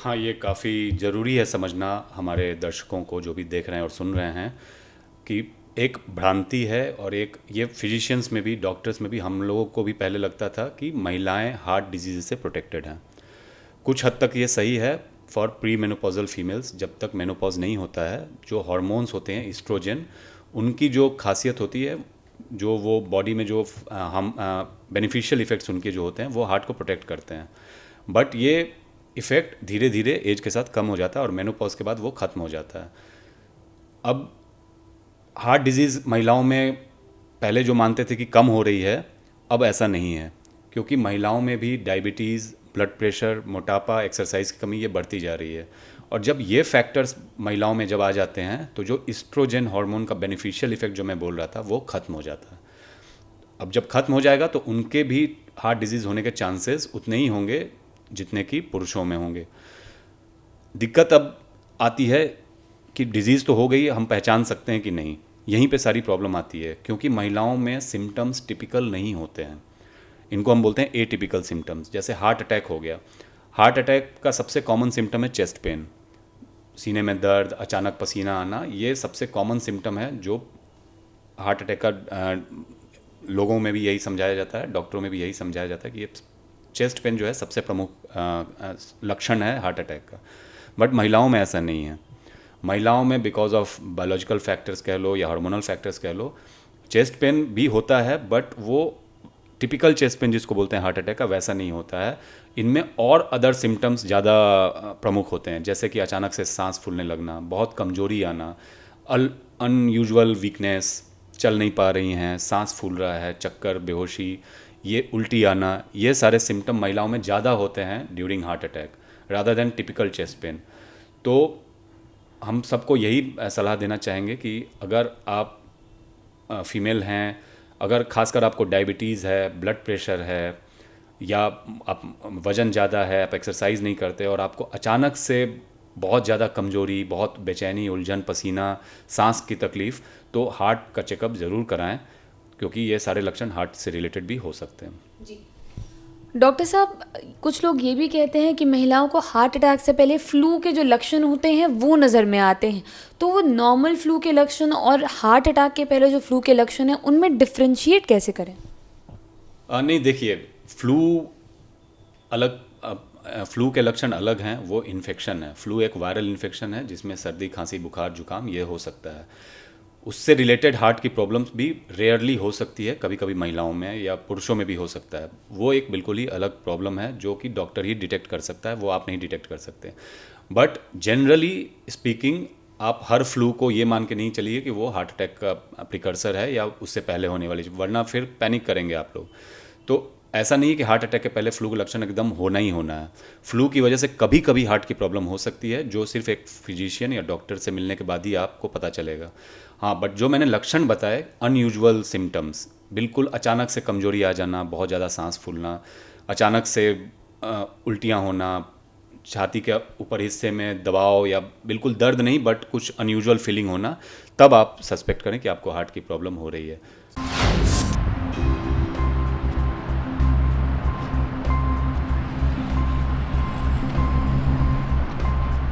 हाँ, ये काफ़ी ज़रूरी है समझना हमारे दर्शकों को जो भी देख रहे हैं और सुन रहे हैं कि एक भ्रांति है और एक ये फिजिशियंस में भी डॉक्टर्स में भी हम लोगों को भी पहले लगता था कि महिलाएं हार्ट डिजीज़ से प्रोटेक्टेड हैं। कुछ हद तक ये सही है फॉर प्री मेनोपॉजल फीमेल्स। जब तक मेनोपॉज नहीं होता है, जो हार्मोन्स होते हैं इस्ट्रोजन, उनकी जो खासियत होती है, जो वो बॉडी में जो हम बेनिफिशियल इफ़ेक्ट्स उनके जो होते हैं वो हार्ट को प्रोटेक्ट करते हैं। बट ये इफ़ेक्ट धीरे धीरे एज के साथ कम हो जाता है और मेनोपॉज के बाद वो ख़त्म हो जाता है। अब हार्ट डिजीज़ महिलाओं में पहले जो मानते थे कि कम हो रही है, अब ऐसा नहीं है, क्योंकि महिलाओं में भी डायबिटीज़, ब्लड प्रेशर, मोटापा, एक्सरसाइज की कमी ये बढ़ती जा रही है। और जब ये फैक्टर्स महिलाओं में जब आ जाते हैं तो जो इस्ट्रोजन हार्मोन का बेनिफिशियल इफेक्ट जो मैं बोल रहा था वो ख़त्म हो जाता है। अब जब ख़त्म हो जाएगा तो उनके भी हार्ट डिजीज़ होने के चांसेस उतने ही होंगे जितने कि पुरुषों में होंगे। दिक्कत अब आती है कि डिजीज़ तो हो गई, हम पहचान सकते हैं कि नहीं, यहीं पे सारी प्रॉब्लम आती है, क्योंकि महिलाओं में सिम्टम्स टिपिकल नहीं होते हैं। इनको हम बोलते हैं एटिपिकल सिम्टम्स। जैसे हार्ट अटैक हो गया, हार्ट अटैक का सबसे कॉमन सिम्टम है चेस्ट पेन, सीने में दर्द, अचानक पसीना आना। ये सबसे कॉमन सिम्टम है जो हार्ट अटैक का लोगों में भी यही समझाया जाता है, डॉक्टरों में भी यही समझाया जाता है कि ये चेस्ट पेन जो है सबसे प्रमुख लक्षण है हार्ट अटैक का। बट महिलाओं में ऐसा नहीं है। महिलाओं में बिकॉज ऑफ बायोलॉजिकल फैक्टर्स कह लो या हार्मोनल फैक्टर्स कह लो, चेस्ट पेन भी होता है, बट वो टिपिकल चेस्ट पेन जिसको बोलते हैं हार्ट अटैक का वैसा नहीं होता है। इनमें और अदर सिम्टम्स ज़्यादा प्रमुख होते हैं, जैसे कि अचानक से सांस फूलने लगना, बहुत कमजोरी आना, अनयूजुअल वीकनेस, चल नहीं पा रही हैं, सांस फूल रहा है, चक्कर, बेहोशी, ये उल्टी आना, ये सारे सिम्टम महिलाओं में ज़्यादा होते हैं during heart attack rather than typical chest pain. तो हम सबको यही सलाह देना चाहेंगे कि अगर आप फीमेल हैं, अगर खासकर आपको डायबिटीज़ है, ब्लड प्रेशर है, या आप वज़न ज़्यादा है, आप एक्सरसाइज नहीं करते और आपको अचानक से बहुत ज़्यादा कमजोरी, बहुत बेचैनी, उलझन, पसीना, सांस की तकलीफ़, तो हार्ट का चेकअप ज़रूर कराएं, क्योंकि ये सारे लक्षण हार्ट से रिलेटेड भी हो सकते हैं। जी डॉक्टर साहब, कुछ लोग ये भी कहते हैं कि महिलाओं को हार्ट अटैक से पहले फ्लू के जो लक्षण होते हैं वो नज़र में आते हैं, तो वो नॉर्मल फ्लू के लक्षण और हार्ट अटैक के पहले जो फ्लू के लक्षण हैं उनमें डिफ्रेंशिएट कैसे करें? नहीं, देखिए, फ्लू अलग, फ्लू के लक्षण अलग हैं, वो इन्फेक्शन है। फ्लू एक वायरल इन्फेक्शन है जिसमें सर्दी, खांसी, बुखार, जुकाम ये हो सकता है। उससे रिलेटेड हार्ट की प्रॉब्लम्स भी रेयरली हो सकती है, कभी कभी महिलाओं में या पुरुषों में भी हो सकता है। वो एक बिल्कुल ही अलग प्रॉब्लम है जो कि डॉक्टर ही डिटेक्ट कर सकता है, वो आप नहीं डिटेक्ट कर सकते। बट जनरली स्पीकिंग, आप हर फ्लू को ये मान के नहीं चलिए कि वो हार्ट अटैक का प्रिकर्सर है या उससे पहले होने वाली, वरना फिर पैनिक करेंगे आप लोग। तो ऐसा नहीं है कि हार्ट अटैक के पहले फ्लू का लक्षण एकदम होना ही होना है। फ्लू की वजह से कभी कभी हार्ट की प्रॉब्लम हो सकती है, जो सिर्फ एक फिजिशियन या डॉक्टर से मिलने के बाद ही आपको पता चलेगा। हाँ, बट जो मैंने लक्षण बताए, अनयूजुअल सिम्टम्स, बिल्कुल अचानक से कमजोरी आ जाना, बहुत ज़्यादा सांस फूलना, अचानक से उल्टियाँ होना, छाती के ऊपर हिस्से में दबाव या बिल्कुल दर्द नहीं बट कुछ अनयूजुअल फीलिंग होना, तब आप सस्पेक्ट करें कि आपको हार्ट की प्रॉब्लम हो रही है।